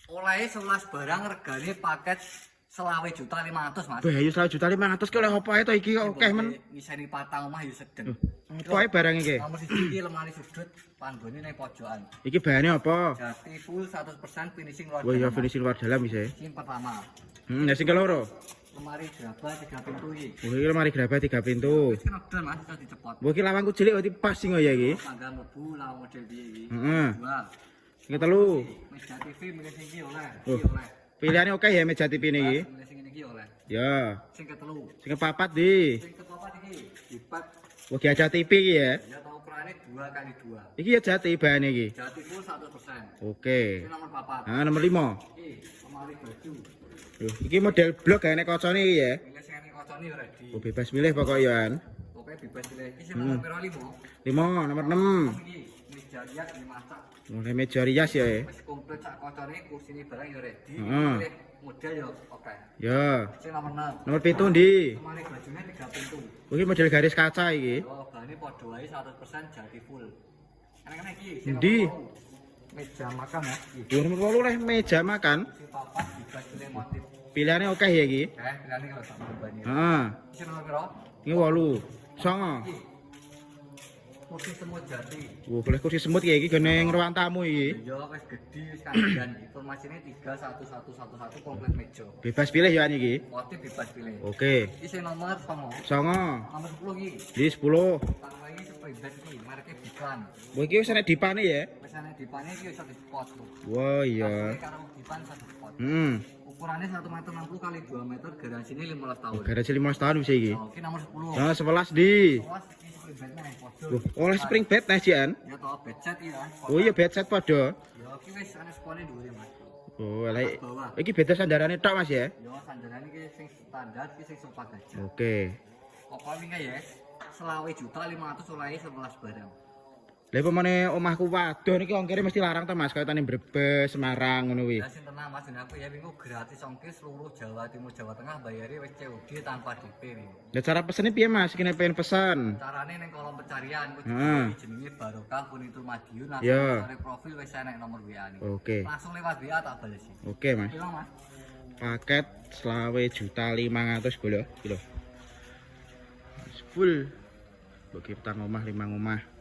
Oleh 11 barang regane paket 20.500.000 Mas. Bayu 1.500.000 ki oleh apa ae to iki kok akeh men. Ngiseni patang omah yo sedeng. Apa ae barang iki? Nomor 1 iki lemari sudut panggone ning pojokan. Iki bahane apa? Jati full 100% finishing luar Oh iya dalam. finishing luar dalam bisa. Yang pertama. Ya sing keloro. Lemari gerabah 3 pintu iki. Oh iki lemari gerabah 3 pintu. Wis kena dan Mas iso dicepot. Wah iki lawangku cilik berarti pas sing ya iki. Tangga mlebu lawang model piye iki? Heeh. Dua. Sing ketelu. Meja TV milih sing iki oleh. Oh. Iki oleh. Pilihannya oke ya meja TV ini iki. Milih sing iki oleh. Ya. Sing ketelu. Sing kepapat di. Sing kepapat iki lipat. Wah iki aja TV iki ya. Ya tau ukurane 2x2. Iki ya jati bahan iki. Jati full 100%. Oke. Ini nomor 4. Nah nomor 5. Iki lemari baju. Iki model blok gane kocone iki ya. Milih sing enek kocone yo ready. Oh bebas milih pokoknya ya. Oke bebas pilih. Iki sing nomor piro 5? 5 nomor 6. Iki meja rias dimasak. Mulai meja rias ya. Wis komplit sak kocone kursine barang yo ready. Heeh. Pilih model yo oke. Ya. Sing nomor 6. Nomor 7 ndi? Lemari bajune 3 pintu. Oh iki model garis kaca iki. Oh, bane padha wae 100% jati full. Enak-enak iki sing Endi? nomor 8. Meja makan ya. Iki. Yo nomor 8 leh meja makan. Sing papat bebas pilih motif. Pilihannya oke ya iki. Pilihane kalau sak mbani. Heeh. Sing nomor piro? Ini 8. Songo. Iki. Kursi semut jati. Wah, boleh kursi semut ya iki gene ruang tamu iki. Ya wis gedhi wis kandian. Informasinya 31111 komplit meja. Bebas pilih ya iki. Motif bebas pilih. Oke. Iki sing nomor 9. Songo. Nomor 10 iki. Di 10. Tang lagi sepeda iki, mereke Dipan. Wah iki wis enek dipane ya. Wis ana Dipane iki iso dipot. Wah iya. Karo Dipan iso dipot. Ukurannya 1 meter 60 kali 2 meter, garansinya 15 tahun. Garasi 15 tahun bisa iki. Oke, nomor 10. Nah, 11 di. Awas, ini spring bednya yang podo. Wah, oleh spring bed nah jian. Ya toh, bedset ya. Oh iya bed set padha. Ya, oke wis ana spone dhuwure Mas. Oh, elek. Bawah. Iki beda sandarane tok Mas ya. Ya, sandaran iki sing standar, iki sing sofa gajah. Oke. Apa wingi ya? 20.500 oleh 11 barang. Lah pemane omahku waduh niki ongkire mesti larang ta Mas kayane Brebes, Semarang ngono kuwi. Ya sing tenang Mas, jeneng aku ya wingi gratis ongkir seluruh Jawa Timur, Jawa Tengah bayari wis COD tanpa DP wingi. Lah cara pesene piye Mas? Kene pengen pesen. Carane ning kolom pencarian ku jenenge Barokah Punitul Madiun langsung Ya. cari profil wis enek nomor WA-ne. Oke. Langsung lewat WA tak balesi. Oke Mas. Piro Mas? Paket 20.500 lho. Full. Bagi petang omah 5 omah.